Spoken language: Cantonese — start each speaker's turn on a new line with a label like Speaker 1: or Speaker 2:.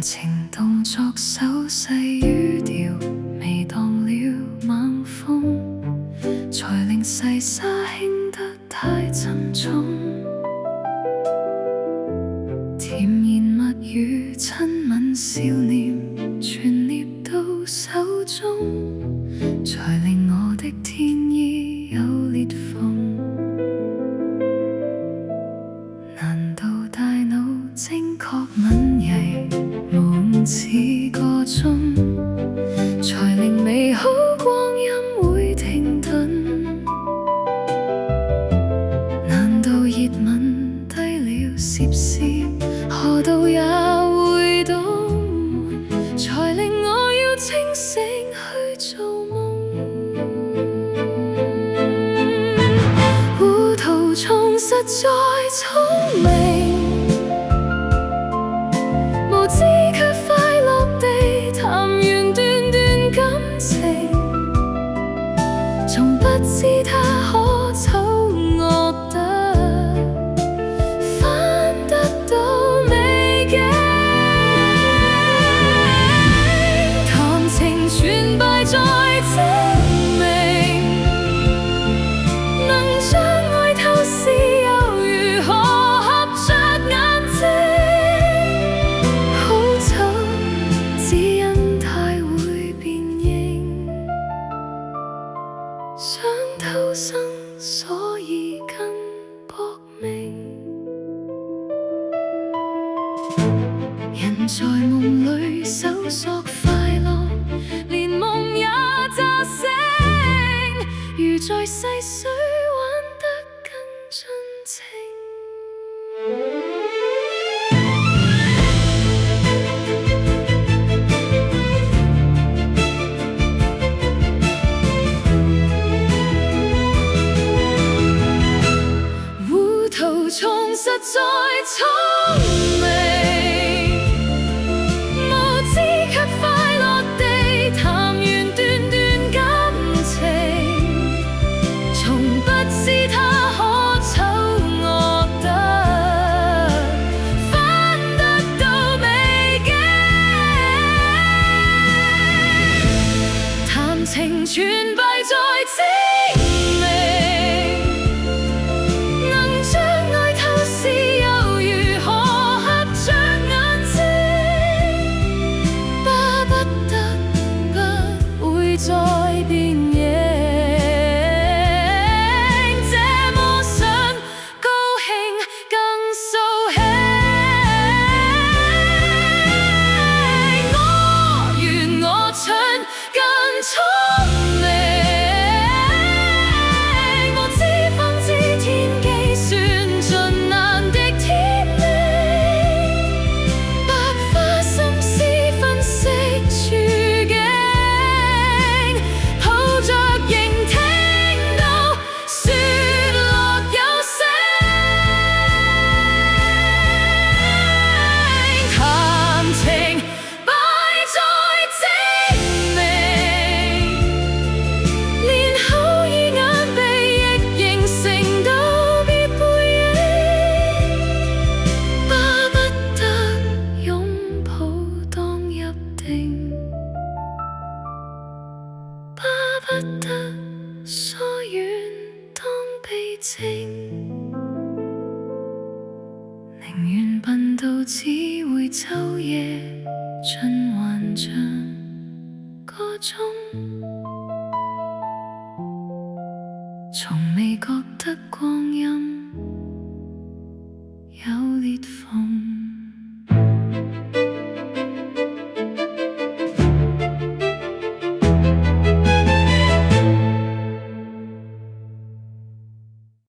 Speaker 1: 情動作手勢語調，微蕩了猛風，才令細沙輕得太沉重。甜言蜜語親吻笑臉，全捏到手中，才令我的天衣有裂縫。難道大腦精確敏鋭，無誤似個鐘，才令美好光陰會停頓？難道熱吻低了攝氏，河道也會動，才令我要清醒去做夢？糊塗蟲實在聰明，無知卻快樂地談完段段感情，從不知他可醜惡得翻得到美景，談情全敗在證明，能將愛透視又如何合着眼睛？好醜，只因太會變形，想偷生，所以更搏命。人在夢裡搜索快樂，連夢也詐醒，如在細水玩得更盡情。糊塗蟲實在聰明，無知卻快樂地談完段段感情，從不知他可醜惡得翻得到美景，談情全敗在證明，能將愛透視又如何合着眼睛？巴不得不會再變形，這麼想高興更掃興。我圓我蠢更聰明，無知方知天機算盡難的天命，白花心思分析處境，抱着仍聽到雪落有聲，談情敗在證明，連好意眼鼻亦形成道別背影，巴不得擁抱當入定，巴不得疏遠當避靜，寧願笨到只會晝夜循環像個鐘。